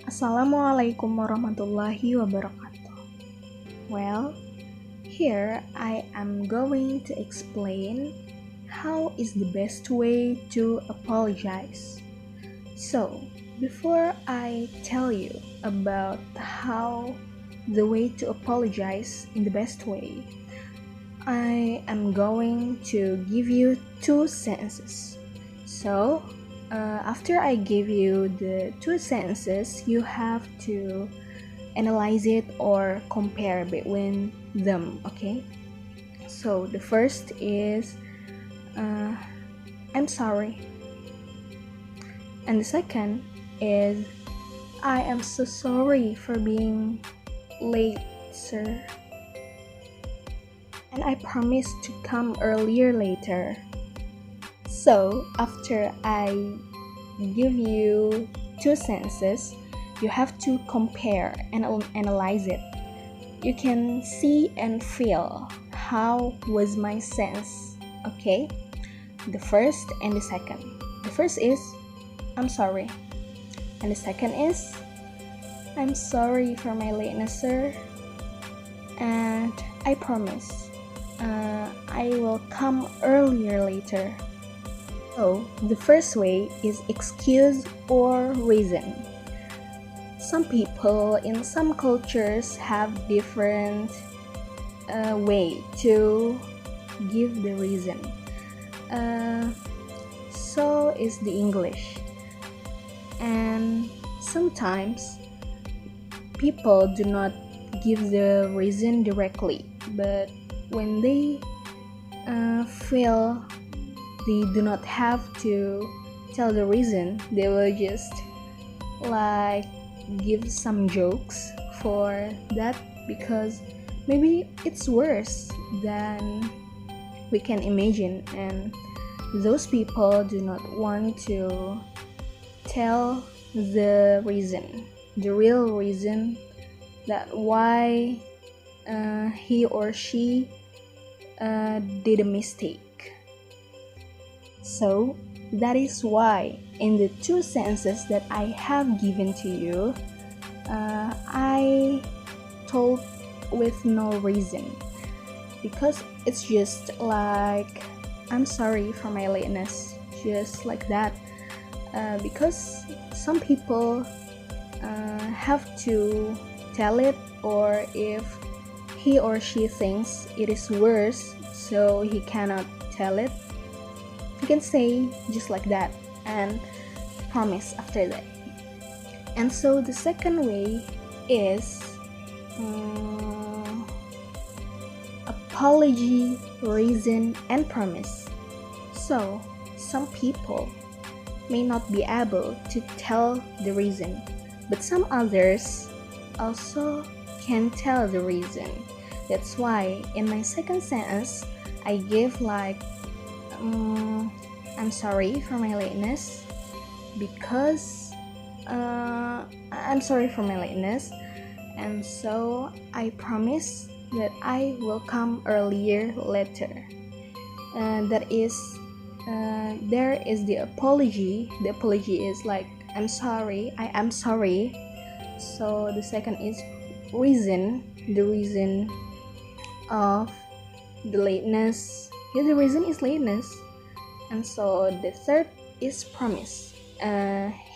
Assalamualaikum warahmatullahi wabarakatuh. Well, here I am going to explain how is the best way to apologize. So, before I tell you about how the way to apologize in the best way, I am going to give you two sentences. So, after I give you the two sentences, you have to analyze it or compare between them, okay? So, the first is uh, I'm sorry, and the second is I am so sorry for being late, sir, and I promise to come earlier later. So, after I give you two sentences, you have to compare and analyze it. You can see and feel how was my sense, okay? The first and the second. The first is I'm sorry, and the second is I'm sorry for my lateness, sir, and I promise I will come earlier later. So, the first way is excuse or reason. Some people in some cultures have different way to give the reason. So is the English. And sometimes people do not give the reason directly, but when they feel they do not have to tell the reason, they will just like give some jokes for that because maybe it's worse than we can imagine, and those people do not want to tell the reason, the real reason that why he or she did a mistake. So that is why in the two sentences that I have given to you, I told with no reason, because it's just like I'm sorry for my lateness, just like that. Because some people have to tell it, or if he or she thinks it is worse, so he cannot tell it, you can say just like that and promise after that. And so the second way is apology, reason, and promise. So some people may not be able to tell the reason, but some others also can tell the reason. That's why in my second sentence I give like I'm sorry for my lateness, because I'm sorry for my lateness, and so I promise that I will come earlier later. That is there is the apology. The apology is like I'm sorry, I am sorry. So the second is reason, the reason of the lateness. Yeah, the reason is lateness. And so the third is promise.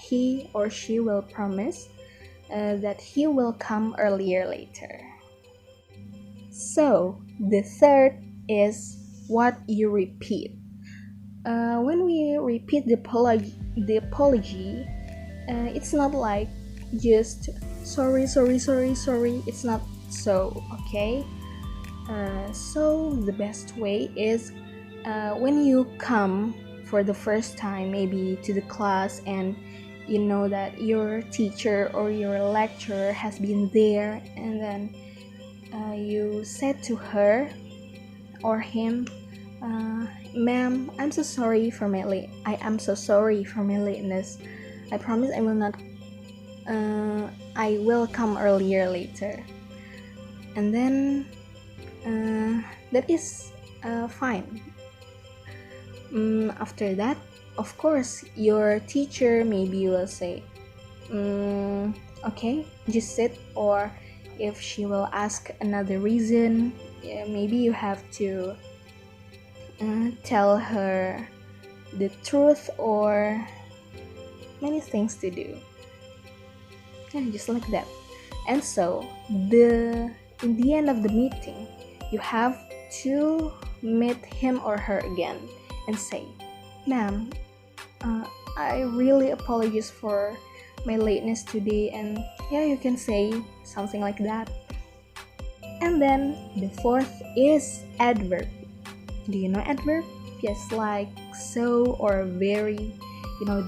He or she will promise that he will come earlier later. So the third is what you repeat. When we repeat the apology, it's not like just sorry, sorry, sorry, sorry. It's not so, okay? So the best way is when you come for the first time, maybe to the class, and you know that your teacher or your lecturer has been there, and then you said to her or him, ma'am, I'm so sorry for my I am so sorry for my lateness. I promise I will not I will come earlier later. And then that is fine. After that, of course, your teacher maybe will say, okay? Just sit, or if she will ask another reason, yeah, maybe you have to tell her the truth or many things to do. Yeah, just like that. And so in the end of the meeting, you have to meet him or her again and say, "Ma'am, I really apologize for my lateness today," and yeah, you can say something like that. And then the fourth is adverb. Do you know adverb? Yes, like so or very.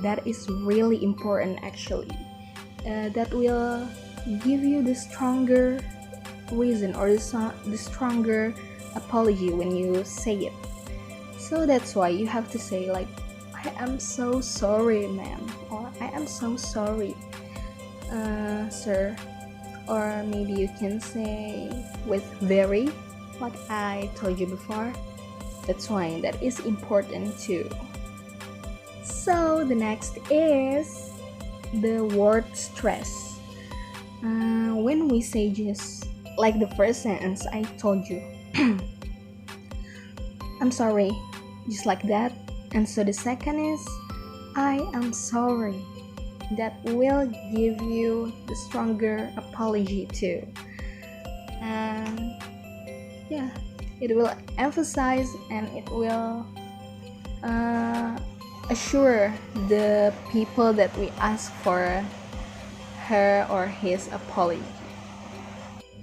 That is really important actually. That will give you the stronger reason or the stronger apology when you say it. So that's why you have to say like, "I am so sorry, ma'am," or "I am so sorry, sir." Or maybe you can say with very, like I told you before. That's why that is important too. So the next is the word stress. When we say just like the first sentence I told you, "I'm sorry," just like that. And so the second is, "I am sorry." That will give you the stronger apology too. And yeah, it will emphasize and it will assure the people that we ask for her or his apology.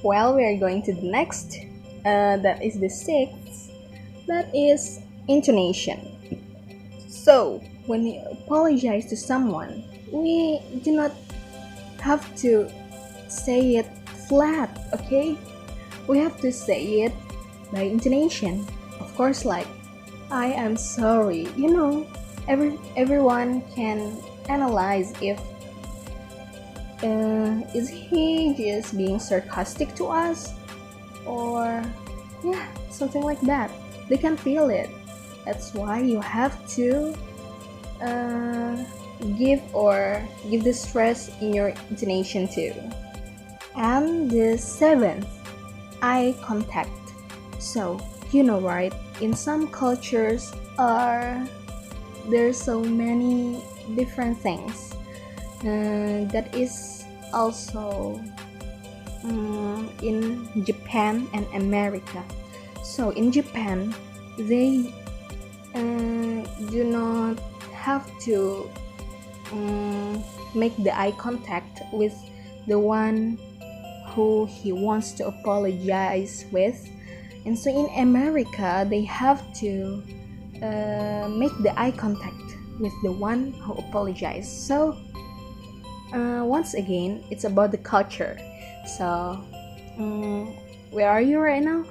Well, we are going to the next. That is the sixth. That is intonation. So, when we apologize to someone, we do not have to say it flat, okay? We have to say it by intonation. Of course, like, "I am sorry." Everyone can analyze if is he just being sarcastic to us, or yeah, something like that. They can feel it. That's why you have to give the stress in your intonation too. And the seventh, eye contact. So right, in some cultures there's so many different things that is also in Japan and America. So in Japan, they do not have to make the eye contact with the one who he wants to apologize with. And so in America, they have to make the eye contact with the one who apologized. So once again, it's about the culture. So where are you right now?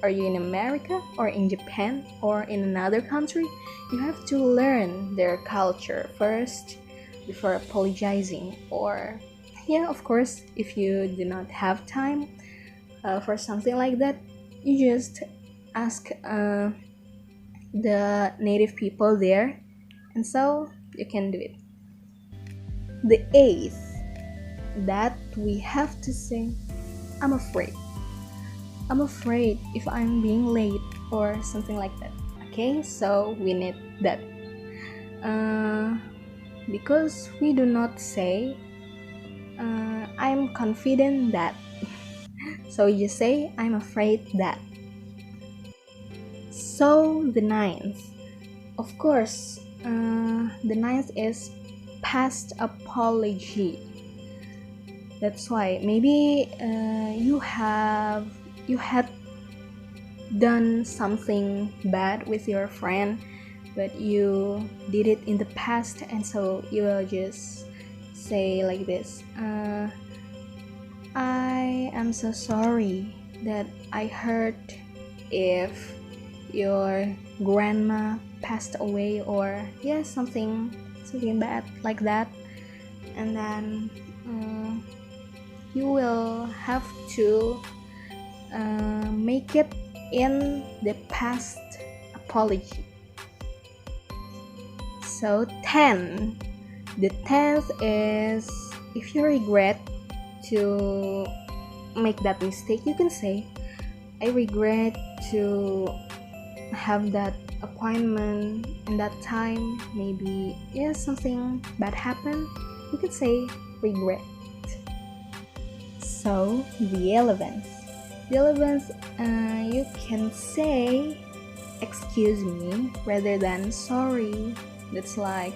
Are you in America or in Japan or in another country? You have to learn their culture first before apologizing. Or yeah, of course, if you do not have time for something like that, you just ask the native people there, and so you can do it. The eighth, that we have to say, "I'm afraid." I'm afraid if I'm being late or something like that. Okay, so we need that. Because we do not say, "I'm confident that." So you just say, "I'm afraid that." So the ninth, of course, the ninth is past apology. That's why maybe you had done something bad with your friend, but you did it in the past, and so you will just say like this, "I am so sorry that I heard if your grandma passed away," or yeah, something bad like that. And then you will have to make it in the past apology. So 10. The 10th is, if you regret, to make that mistake, you can say, I regret to have that appointment in that time. Maybe something bad happened. You can say regret. So the 11th, you can say excuse me rather than sorry. That's like,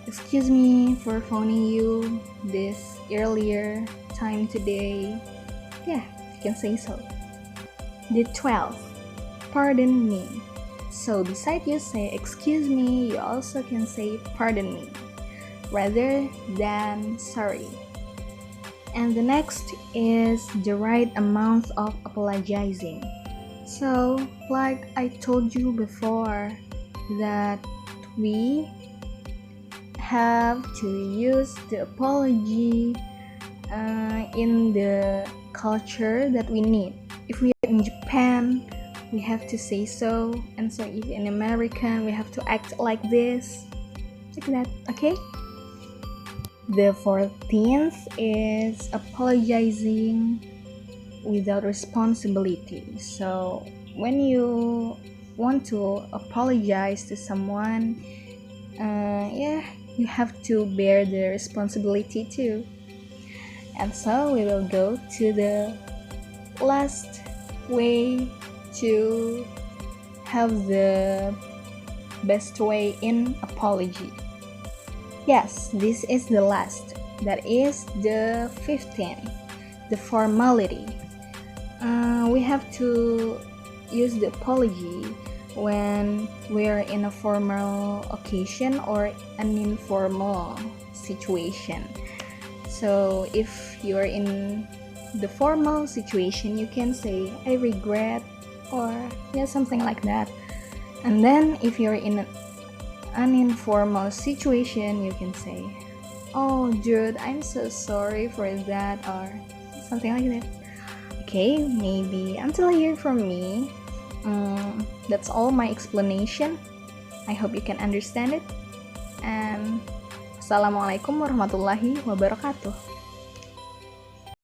excuse me for phoning you this earlier time today. Yeah, you can say so. The 12th, pardon me. So besides you say excuse me, you also can say pardon me rather than sorry. And the next is the right amount of apologizing. So, like I told you before, that we have to use the apology in the culture that we need. If we are in Japan, we have to say so, and so if in American, we have to act like this, like that, okay? The 14th is apologizing without responsibility. So when you want to apologize to someone, you have to bear the responsibility too. And so we will go to the last way to have the best way in apology. Yes, this is the last. That is the 15th, the formality. We have to use the apology when we are in a formal occasion or an informal situation. So if you are in the formal situation, you can say I regret, or something like that. And then if you're in an informal situation, you can say, oh dude, I'm so sorry for that, or something like that. Okay, maybe until you hear from me, that's all my explanation. I hope you can understand it. And Assalamualaikum warahmatullahi wabarakatuh.